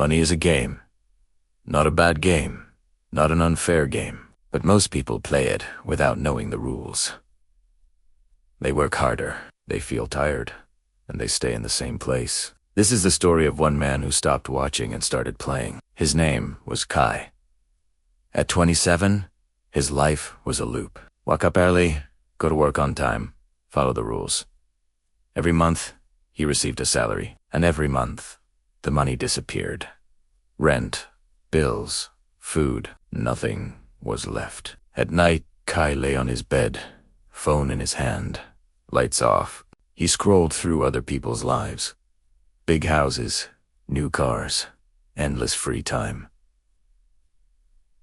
Money is a game. Not a bad game. Not an unfair game. But most people play it without knowing the rules. They work harder, they feel tired, and they stay in the same place. This is the story of one man who stopped watching and started playing. His name was Kai. At 27, his life was a loop. Wake up early, go to work on time, follow the rules. Every month, he received a salary, and every month, the money disappeared. Rent, bills, food, nothing was left. At night, Kai lay on his bed, phone in his hand, lights off. He scrolled through other people's lives. Big houses, new cars, endless free time.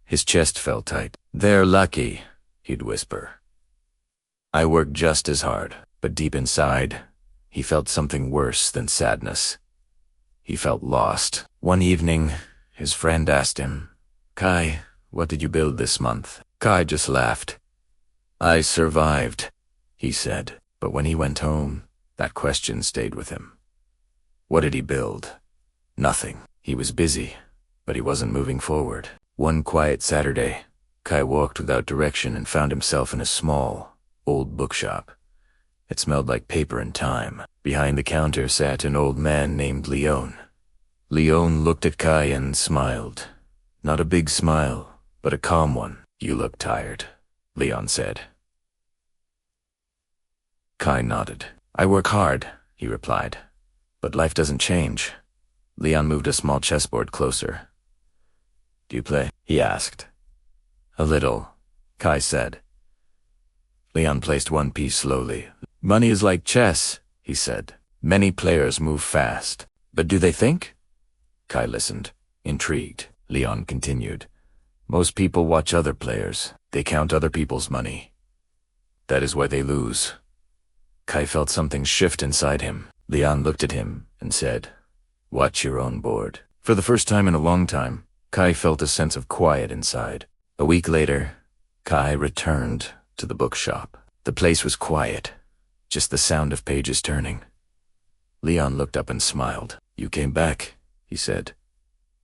His chest felt tight. "They're lucky," he'd whisper. I worked just as hard, but deep inside, he felt something worse than sadness. He felt lost. One evening, his friend asked him, "Kai, what did you build this month?" Kai just laughed. "I survived," he said. But when he went home, that question stayed with him. What did he build? Nothing. He was busy, but he wasn't moving forward. One quiet Saturday, Kai walked without direction and found himself in a small, old bookshop. It smelled like paper and time. Behind the counter sat an old man named Leon. Leon looked at Kai and smiled. Not a big smile, but a calm one. "You look tired," Leon said. Kai nodded. "I work hard," he replied. "But life doesn't change." Leon moved a small chessboard closer. "Do you play?" he asked. "A little," Kai said. Leon placed one piece slowly. "Money is like chess," he said. "Many players move fast. But do they think?" Kai listened, intrigued. Leon continued. "Most people watch other players. They count other people's money. That is why they lose." Kai felt something shift inside him. Leon looked at him and said, "Watch your own board." For the first time in a long time, Kai felt a sense of quiet inside. A week later, Kai returned to the bookshop. The place was quiet, just the sound of pages turning. Leon looked up and smiled. "You came back," he said.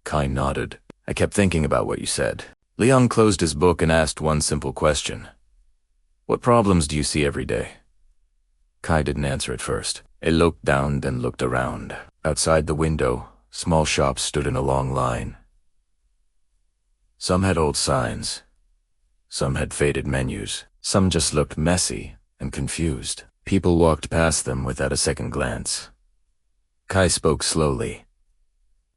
Kai nodded. "I kept thinking about what you said." Leon closed his book and asked one simple question. "What problems do you see every day?" Kai didn't answer at first. He looked down, then looked around. Outside the window, small shops stood in a long line. Some had old signs. Some had faded menus. Some just looked messy and confused. People walked past them without a second glance. Kai spoke slowly.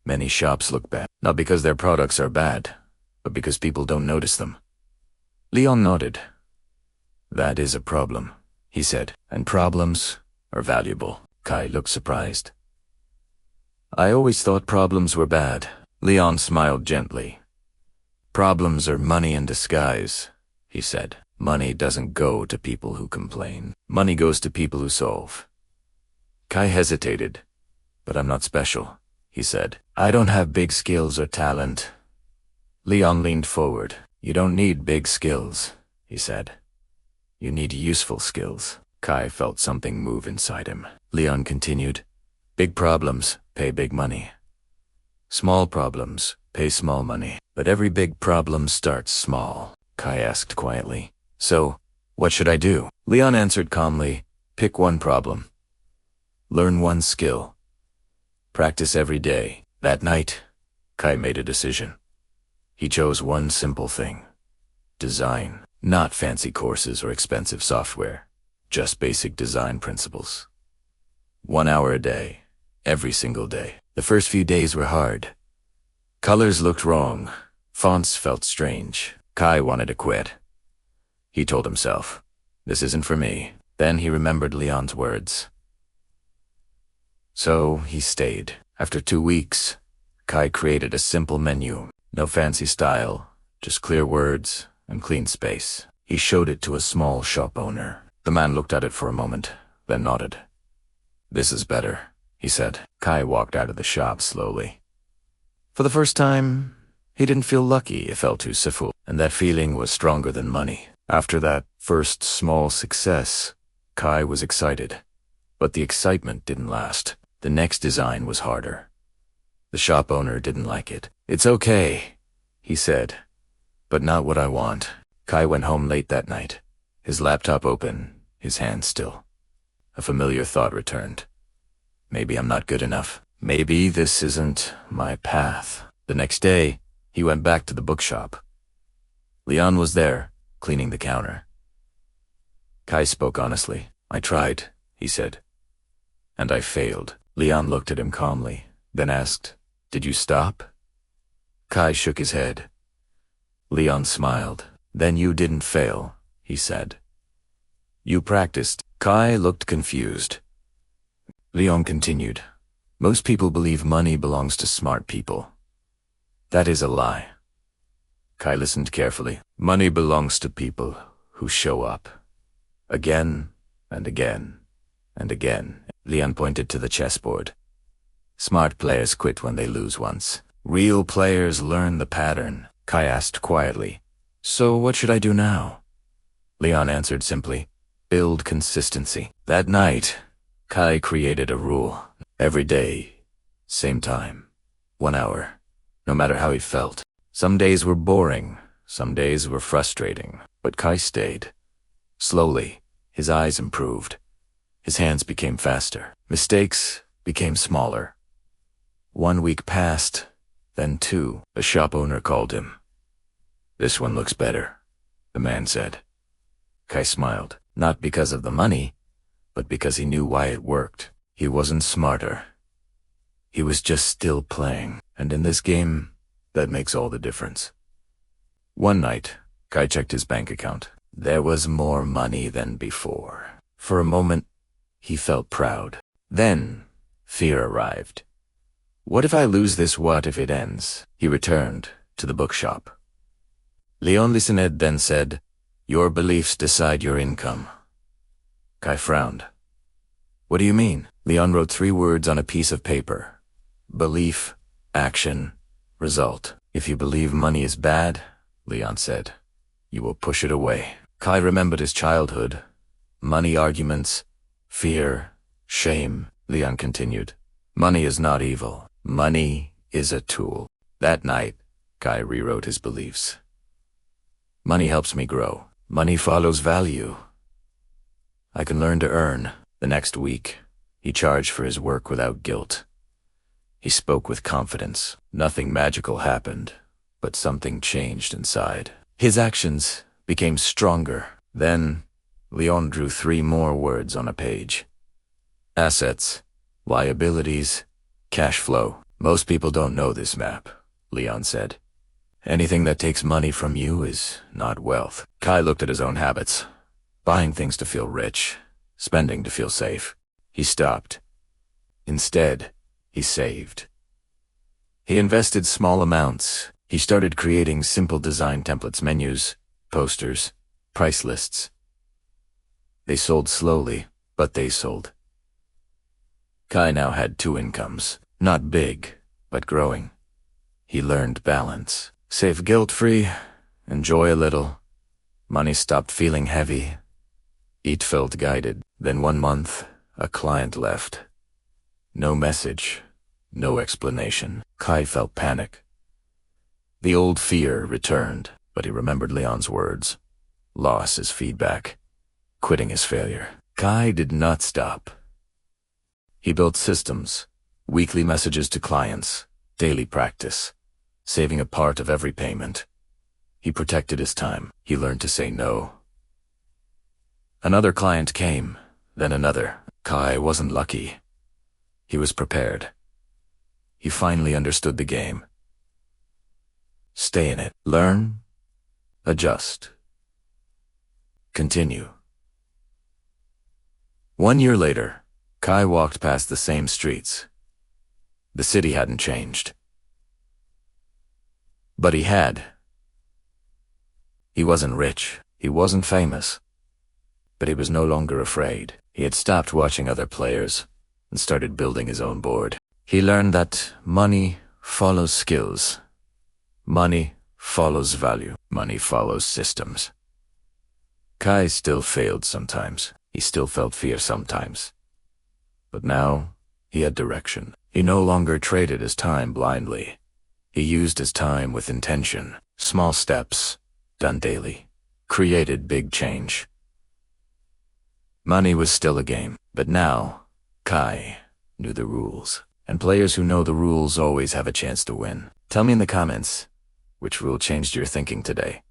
"Many shops look bad, not because their products are bad, but because people don't notice them." Leon nodded. "That is a problem," he said, "and problems are valuable." Kai looked surprised. "I always thought problems were bad." Leon smiled gently. "Problems are money in disguise," he said. "Money doesn't go to people who complain. Money goes to people who solve." Kai hesitated. "But I'm not special," he said. "I don't have big skills or talent." Leon leaned forward. "You don't need big skills," he said. "You need useful skills." Kai felt something move inside him. Leon continued. "Big problems pay big money. Small problems pay small money. But every big problem starts small." Kai asked quietly. "So, what should I do?" Leon answered calmly. "Pick one problem. Learn one skill. Practice every day." That night, Kai made a decision. He chose one simple thing. Design. Not fancy courses or expensive software. Just basic design principles. 1 hour a day. Every single day. The first few days were hard. Colors looked wrong. Fonts felt strange. Kai wanted to quit. He told himself, "This isn't for me." Then he remembered Leon's words. So he stayed. After 2 weeks, Kai created a simple menu. No fancy style, just clear words and clean space. He showed it to a small shop owner. The man looked at it for a moment, then nodded. "This is better," he said. Kai walked out of the shop slowly. For the first time, he didn't feel lucky. It felt too simple, and that feeling was stronger than money. After that first small success, Kai was excited. But the excitement didn't last. The next design was harder. The shop owner didn't like it. "It's okay," he said, "but not what I want." Kai went home late that night, his laptop open, his hands still. A familiar thought returned. Maybe I'm not good enough. Maybe this isn't my path. The next day, he went back to the bookshop. Leon was there, cleaning the counter. Kai spoke honestly. "I tried," he said, "and I failed." Leon looked at him calmly, then asked, "Did you stop?" Kai shook his head. Leon smiled. "Then you didn't fail," he said. "You practiced." Kai looked confused. Leon continued, "Most people believe money belongs to smart people. That is a lie." Kai listened carefully. "Money belongs to people who show up. Again and again and again." Leon pointed to the chessboard. "Smart players quit when they lose once. Real players learn the pattern." Kai asked quietly, "So what should I do now?" Leon answered simply, "Build consistency." That night, Kai created a rule. Every day, same time, 1 hour, no matter how he felt. Some days were boring, some days were frustrating, but Kai stayed. Slowly, his eyes improved. His hands became faster. Mistakes became smaller. 1 week passed, then 2. The shop owner called him. "This one looks better," the man said. Kai smiled, not because of the money, but because he knew why it worked. He wasn't smarter. He was just still playing, and in this game, that makes all the difference. One night, Kai checked his bank account. There was more money than before. For a moment, he felt proud. Then, fear arrived. What if I lose this? What if it ends? He returned to the bookshop. Leon listened, then said, "Your beliefs decide your income." Kai frowned. "What do you mean?" Leon wrote 3 words on a piece of paper. Belief, action, result. "If you believe money is bad," Leon said, "you will push it away." Kai remembered his childhood. Money arguments, fear, shame. Leon continued, "Money is not evil. Money is a tool." That night, Kai rewrote his beliefs. Money helps me grow. Money follows value. I can learn to earn. The next week, he charged for his work without guilt. He spoke with confidence. Nothing magical happened, but something changed inside. His actions became stronger. Then, Leon drew 3 more words on a page. Assets, liabilities, cash flow. Most people don't know this map, Leon said. Anything that takes money from you is not wealth. Kai looked at his own habits. Buying things to feel rich, spending to feel safe. He stopped. Instead, he saved. He invested small amounts. He started creating simple design templates, menus, posters, price lists. They sold slowly, but they sold. Kai now had 2 incomes, not big, but growing. He learned balance. Save guilt-free, enjoy a little. Money stopped feeling heavy. Eat felt guided. Then 1 month, a client left. No message, no explanation. Kai felt panic. The old fear returned, but he remembered Leon's words. Loss is feedback. Quitting is failure. Kai did not stop. He built systems, weekly messages to clients, daily practice, saving a part of every payment. He protected his time. He learned to say no. Another client came, then another. Kai wasn't lucky. He was prepared. He finally understood the game. Stay in it. Learn. Adjust. Continue. 1 year later, Kai walked past the same streets. The city hadn't changed. But he had. He wasn't rich. He wasn't famous. But he was no longer afraid. He had stopped watching other players and started building his own board. He learned that money follows skills. Money follows value. Money follows systems. Kai still failed sometimes. He still felt fear sometimes. But now, he had direction. He no longer traded his time blindly. He used his time with intention. Small steps, done daily, created big change. Money was still a game, but now, Kai knew the rules. And players who know the rules always have a chance to win. Tell me in the comments, which rule changed your thinking today?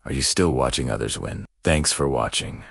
Are you still watching others win? Thanks for watching.